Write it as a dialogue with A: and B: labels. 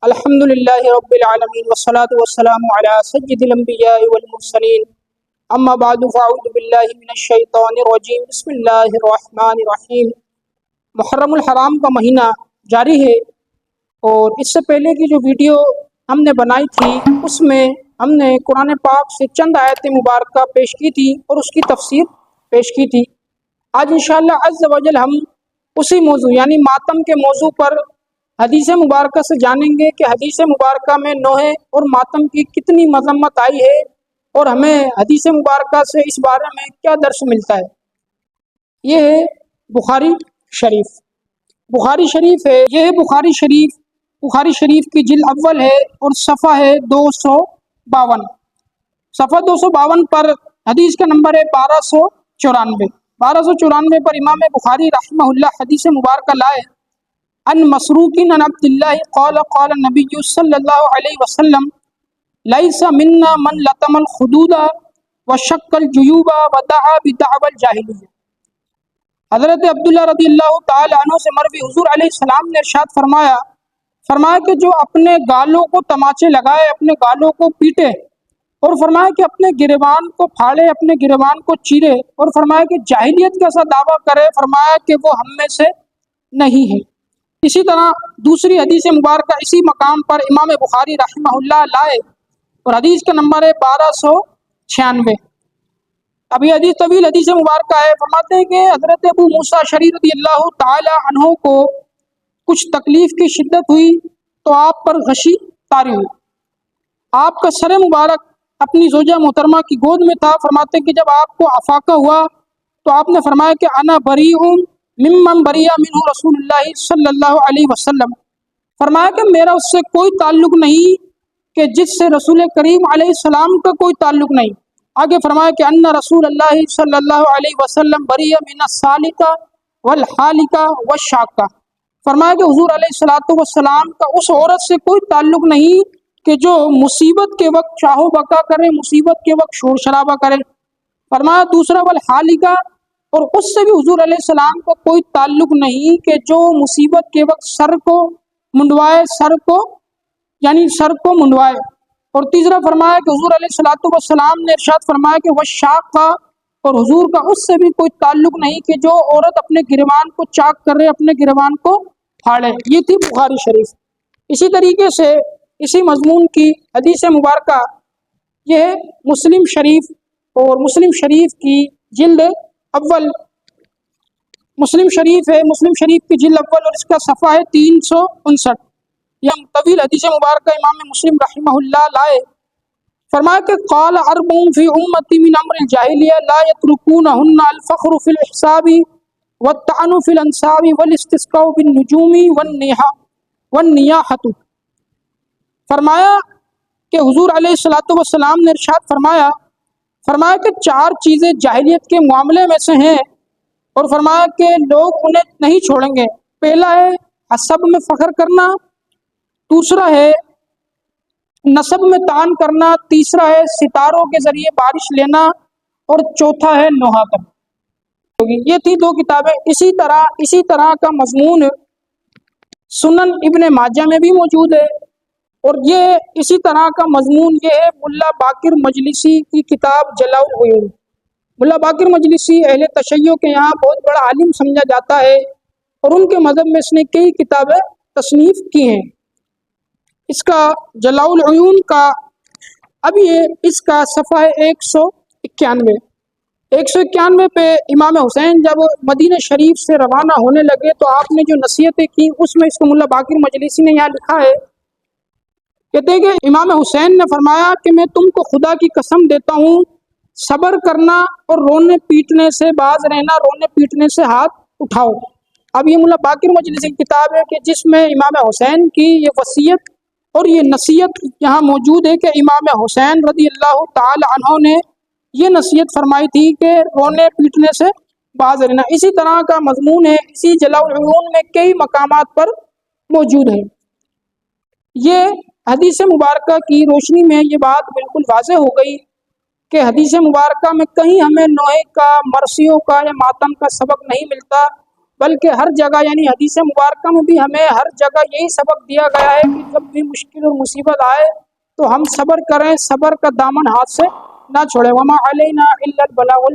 A: الحمد للہ رب العالمین والصلاة والسلام علی سید الانبیاء والمرسلین اما بعد فاعوذ باللہ من الشیطان الرجیم بسم اللہ الرحمن الرحیم۔ محرم الحرام کا مہینہ جاری ہے اور اس سے پہلے کی جو ویڈیو ہم نے بنائی تھی اس میں ہم نے قرآن پاک سے چند آیت مبارکہ پیش کی تھی اور اس کی تفسیر پیش کی تھی۔ آج انشاءاللہ عز و جل ہم اسی موضوع یعنی ماتم کے موضوع پر حدیث مبارکہ سے جانیں گے کہ حدیث مبارکہ میں نوحہ اور ماتم کی کتنی مذمت آئی ہے اور ہمیں حدیث مبارکہ سے اس بارے میں کیا درس ملتا ہے۔ یہ ہے بخاری شریف۔ بخاری شریف ہے، یہ ہے بخاری شریف کی جلد اول ہے اور صفحہ ہے 252۔ صفحہ 252 پر حدیث کا نمبر ہے 1294 پر امام بخاری رحمہ اللہ حدیث مبارکہ لائے ان مسروق عن عبد اللہ قال قال النبی صلی اللہ علیہ وسلم لیس منا من لطم الخدود وشق الجیوب ودعا بدعوى الجاہلیہ۔ حضرت عبداللہ رضی اللہ تعالی عنہ سے مروی حضور علیہ السلام نے ارشاد فرمایا کہ جو اپنے گالوں کو تماچے لگائے، اپنے گالوں کو پیٹے، اور فرمایا کہ اپنے گریبان کو پھاڑے، اپنے گریبان کو چیرے، اور فرمایا کہ جاہلیت کا سا دعویٰ کرے، فرمایا کہ وہ ہم میں سے نہیں ہے۔ اسی طرح دوسری حدیث مبارکہ اسی مقام پر امام بخاری رحمہ اللہ لائے اور حدیث کا نمبر ہے 1296۔ اب یہ حدیث طویل حدیث مبارکہ ہے۔ فرماتے ہیں کہ حضرت ابو موسیٰ اشعری رضی اللہ تعالی عنہ کو کچھ تکلیف کی شدت ہوئی تو آپ پر غشی طاری ہوئی۔ آپ کا سر مبارک اپنی زوجہ محترمہ کی گود میں تھا۔ فرماتے ہیں کہ جب آپ کو افاقہ ہوا تو آپ نے فرمایا کہ انا بریء ممن بریء منہ رسول اللہ صلی اللہ علیہ وسلم۔ فرمایا کہ میرا اس سے کوئی تعلق نہیں کہ جس سے رسول کریم علیہ السلام کا کوئی تعلق نہیں۔ آگے فرمایا کہ ان رسول اللہ صلی اللہ علیہ وسلم بریء من السالکہ والحالکہ والشاکہ۔ فرمایا کہ حضور علیہ الصلوۃ والسلام کا اس عورت سے کوئی تعلق نہیں کہ جو مصیبت کے وقت چاہو بکا کرے، مصیبت کے وقت شور شرابہ کرے۔ فرمایا دوسرا والحالکہ، اور اس سے بھی حضور علیہ السلام کو کوئی تعلق نہیں کہ جو مصیبت کے وقت سر کو منڈوائے، سر کو منڈوائے۔ اور تیسرا فرمایا کہ حضور علیہ السلام نے ارشاد فرمایا کہ وہ شاق کا، اور حضور کا اس سے بھی کوئی تعلق نہیں کہ جو عورت اپنے گریبان کو چاک کرے، اپنے گریبان کو پھاڑے۔ یہ تھی بخاری شریف۔ اسی طریقے سے اسی مضمون کی حدیث مبارکہ یہ ہے مسلم شریف، اور مسلم شریف کی جلد اول، مسلم شریف ہے، مسلم شریف کی جلد اول اور اس کا صفحہ ہے 359۔ یہ طویل حدیث مبارکہ امام مسلم رحمہ اللہ لائے۔ فرمایا کہ قال اربع فی امتی من امر الجاہلیہ لا یترکونہن الفخر فی الاحساب والطعن فی الانساب والاستسقاء بالنجوم والنیاحۃ۔ فرمایا کہ حضور علیہ السلام نے ارشاد فرمایا کہ 4 چیزیں جاہلیت کے معاملے میں سے ہیں، اور فرمایا کہ لوگ انہیں نہیں چھوڑیں گے۔ پہلا ہے حسب میں فخر کرنا، دوسرا ہے نسب میں طعن کرنا، تیسرا ہے ستاروں کے ذریعے بارش لینا، اور چوتھا ہے نوحہ کرنا۔ یہ تھی 2 کتابیں۔ اسی طرح کا مضمون سنن ابن ماجہ میں بھی موجود ہے، اور یہ اسی طرح کا مضمون یہ ہے ملا باقر مجلسی کی کتاب جلاء العیون۔ ملا باقر مجلسی اہل تشیع کے یہاں بہت بڑا عالم سمجھا جاتا ہے، اور ان کے مذہب میں اس نے کئی کتابیں تصنیف کی ہیں۔ اس کا جلاء العیون کا اب یہ اس کا صفحہ 191 پہ امام حسین جب مدینہ شریف سے روانہ ہونے لگے تو آپ نے جو نصیحتیں کی اس میں اس کو ملا باقر مجلسی نے یہاں لکھا ہے، کہتے ہیں کہ امام حسین نے فرمایا کہ میں تم کو خدا کی قسم دیتا ہوں، صبر کرنا اور رونے پیٹنے سے باز رہنا، رونے پیٹنے سے ہاتھ اٹھاؤ۔ اب یہ ملا باقر مجلسی کی کتاب ہے کہ جس میں امام حسین کی یہ وصیت اور یہ نصیحت یہاں موجود ہے کہ امام حسین رضی اللہ تعالی عنہ نے یہ نصیحت فرمائی تھی کہ رونے پیٹنے سے باز رہنا۔ اسی طرح کا مضمون ہے، اسی جلاء العیون میں کئی مقامات پر موجود ہے۔ یہ حدیث مبارکہ کی روشنی میں یہ بات بالکل واضح ہو گئی کہ حدیث مبارکہ میں کہیں ہمیں نوحہ کا، مرثیوں کا یا ماتم کا سبق نہیں ملتا، بلکہ ہر جگہ یعنی حدیث مبارکہ میں بھی ہمیں ہر جگہ یہی سبق دیا گیا ہے کہ جب بھی مشکل اور مصیبت آئے تو ہم صبر کریں، صبر کا دامن ہاتھ سے نہ چھوڑیں۔ وما علینا الا البلاغ